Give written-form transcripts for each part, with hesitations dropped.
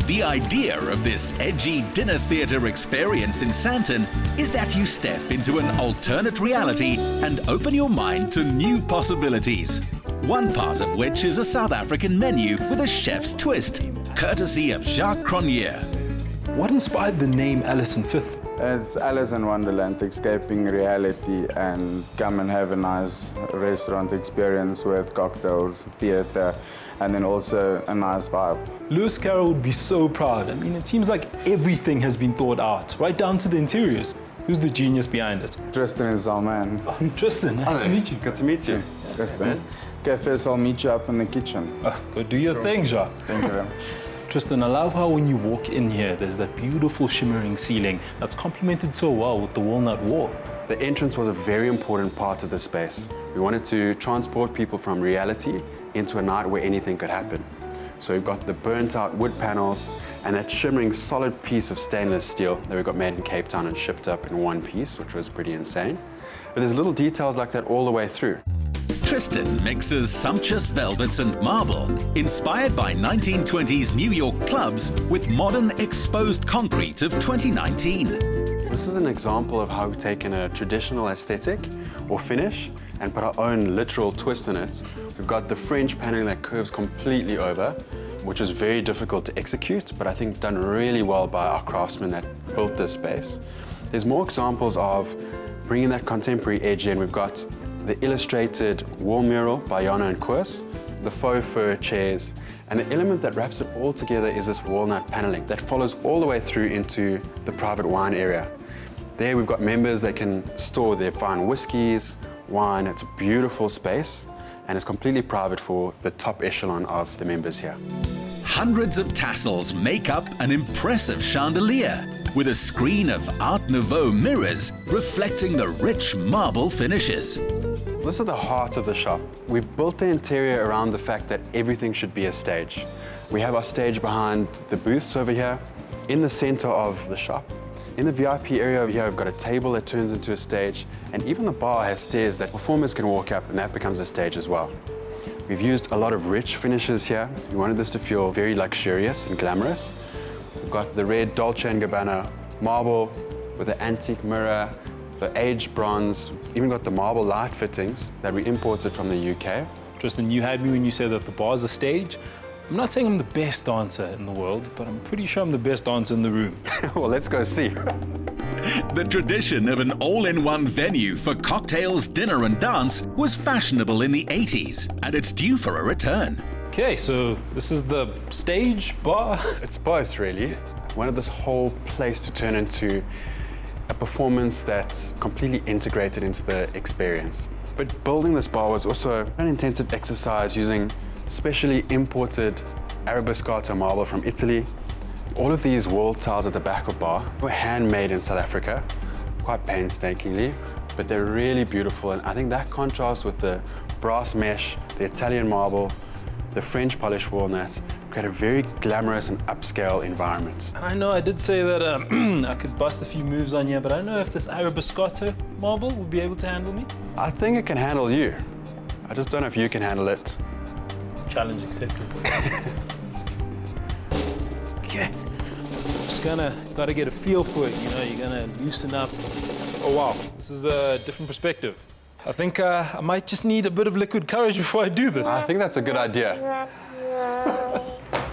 The idea of this edgy dinner theatre experience in Sandton is that you step into an alternate reality and open your mind to new possibilities. One part of which is a South African menu with a chef's twist, courtesy of Jacques Cronje. What inspired the name Alice in Fifth? It's Alice in Wonderland, escaping reality and come and have a nice restaurant experience with cocktails, theatre, and then also a nice vibe. Lewis Carroll would be so proud. I mean, it seems like everything has been thought out, right down to the interiors. Who's the genius behind it? Tristan is our man. Oh, Tristan, nice to meet you. Good to meet you. Tristan. Okay, first I'll meet you up in the kitchen. Oh, go do your thing, Jacques. Thank you very much. Tristan, I love how when you walk in here, there's that beautiful shimmering ceiling that's complemented so well with the walnut wall. The entrance was a very important part of the space. We wanted to transport people from reality into a night where anything could happen. So we've got the burnt out wood panels and that shimmering solid piece of stainless steel that we got made in Cape Town and shipped up in one piece, which was pretty insane. But there's little details like that all the way through. Tristan mixes sumptuous velvets and marble, inspired by 1920s New York clubs, with modern exposed concrete of 2019. This is an example of how we've taken a traditional aesthetic or finish and put our own literal twist in it. We've got the French paneling that curves completely over, which is very difficult to execute, but I think done really well by our craftsmen that built this space. There's more examples of bringing that contemporary edge in. We've got the illustrated wall mural by Jana and Koos, the faux fur chairs, and the element that wraps it all together is this walnut paneling that follows all the way through into the private wine area. There we've got members that can store their fine whiskies, wine. It's a beautiful space and it's completely private for the top echelon of the members here. Hundreds of tassels make up an impressive chandelier, with a screen of Art Nouveau mirrors reflecting the rich marble finishes. This is the heart of the shop. We've built the interior around the fact that everything should be a stage. We have our stage behind the booths over here, in the center of the shop. In the VIP area over here, we've got a table that turns into a stage, and even the bar has stairs that performers can walk up, and that becomes a stage as well. We've used a lot of rich finishes here. We wanted this to feel very luxurious and glamorous. We've got the red Dolce & Gabbana marble with the antique mirror, the aged bronze, even got the marble light fittings that we imported from the UK. Tristan, you had me when you said that the bar's a stage. I'm not saying I'm the best dancer in the world, but I'm pretty sure I'm the best dancer in the room. Well, let's go see. The tradition of an all-in-one venue for cocktails, dinner and dance was fashionable in the 80s, and it's due for a return. Okay, so this is the stage, bar? It's both, really. I wanted this whole place to turn into a performance that's completely integrated into the experience. But building this bar was also an intensive exercise using specially imported Arabescato marble from Italy. All of these wall tiles at the back of bar were handmade in South Africa, quite painstakingly, but they're really beautiful. And I think that contrast with the brass mesh, the Italian marble, the French polished walnut, create a very glamorous and upscale environment. And I know I did say that I could bust a few moves on you, but I don't know if this Arabescato marble would be able to handle me. I think it can handle you. I just don't know if you can handle it. Challenge accepted. Okay, just gotta get a feel for it, you know, you're gonna loosen up. Oh wow, this is a different perspective. I think I might just need a bit of liquid courage before I do this. I think that's a good idea.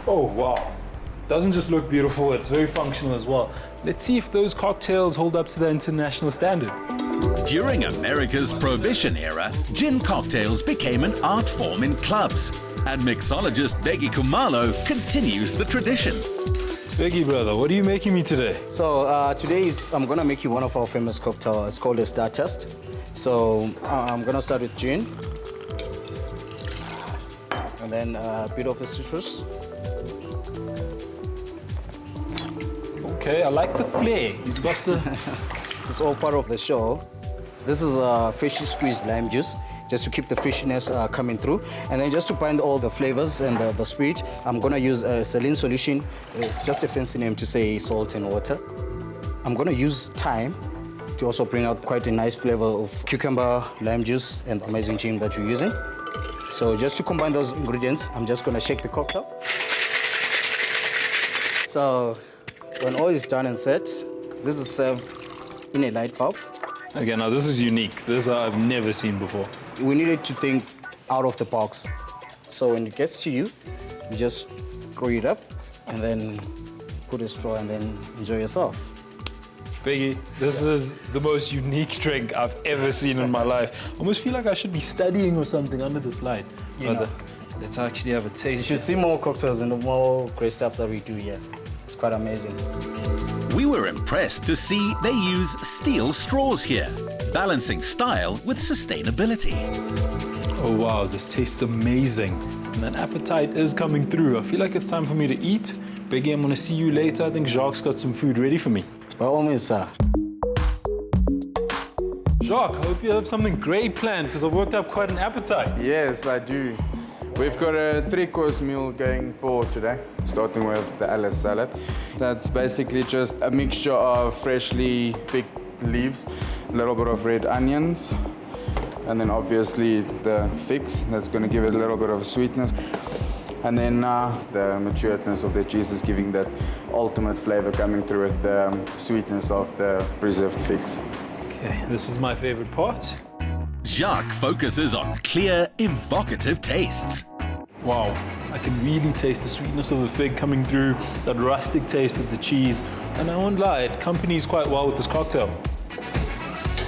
Oh wow, doesn't just look beautiful, it's very functional as well. Let's see if those cocktails hold up to the international standard. During America's Prohibition era, gin cocktails became an art form in clubs, and mixologist Begi Kumalo continues the tradition. Begi, brother, what are you making me today? So I'm gonna make you one of our famous cocktails. It's called a star test. So I'm gonna start with gin, and then a bit of a citrus. Okay, I like the flair. He's got the... It's all part of the show. This is freshly squeezed lime juice, just to keep the fishiness coming through. And then just to bind all the flavors and the sweet, I'm gonna use a saline solution. It's just a fancy name to say salt and water. I'm gonna use thyme to also bring out quite a nice flavor of cucumber, lime juice, and amazing gin that you're using. So just to combine those ingredients, I'm just gonna shake the cocktail. So when all is done and set, this is served in a light pulp. Okay, now this is unique. This I've never seen before. We needed to think out of the box. So when it gets to you, you just screw it up and then put a straw and then enjoy yourself. Biggie, this is the most unique drink I've ever seen in my life. I almost feel like I should be studying or something under this light. Let's actually have a You taste. should see more cocktails and the more great stuff that we do here. It's quite amazing. We were impressed to see they use steel straws here, balancing style with sustainability. Oh wow, this tastes amazing. And that appetite is coming through. I feel like it's time for me to eat. Biggie, I'm gonna see you later. I think Jacques got some food ready for me. By all means, sir. Jacques, I hope you have something great planned because I've worked up quite an appetite. Yes, I do. We've got a 3-course meal going for today, starting with the Alice salad. That's basically just a mixture of freshly picked leaves, a little bit of red onions, and then obviously the figs. That's going to give it a little bit of sweetness. And then the maturedness of the cheese is giving that ultimate flavor coming through with the sweetness of the preserved figs. Okay, this is my favorite part. Jacques focuses on clear, evocative tastes. Wow, I can really taste the sweetness of the fig coming through, that rustic taste of the cheese. And I won't lie, it accompanies quite well with this cocktail.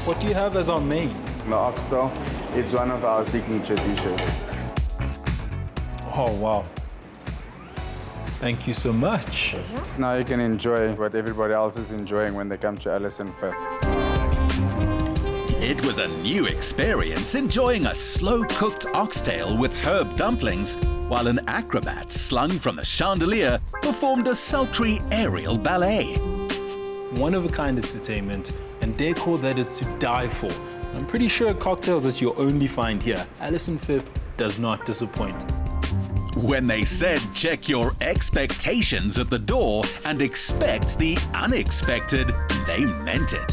What do you have as our main? The oxtail, it's one of our signature dishes. Oh, wow. Thank you so much. Now you can enjoy what everybody else is enjoying when they come to Alice and Fifth. It was a new experience enjoying a slow-cooked oxtail with herb dumplings, while an acrobat slung from the chandelier performed a sultry aerial ballet. One-of-a-kind entertainment and decor that is to die for. I'm pretty sure cocktails that you'll only find here. Alice and Fifth does not disappoint. When they said check your expectations at the door and expect the unexpected, they meant it.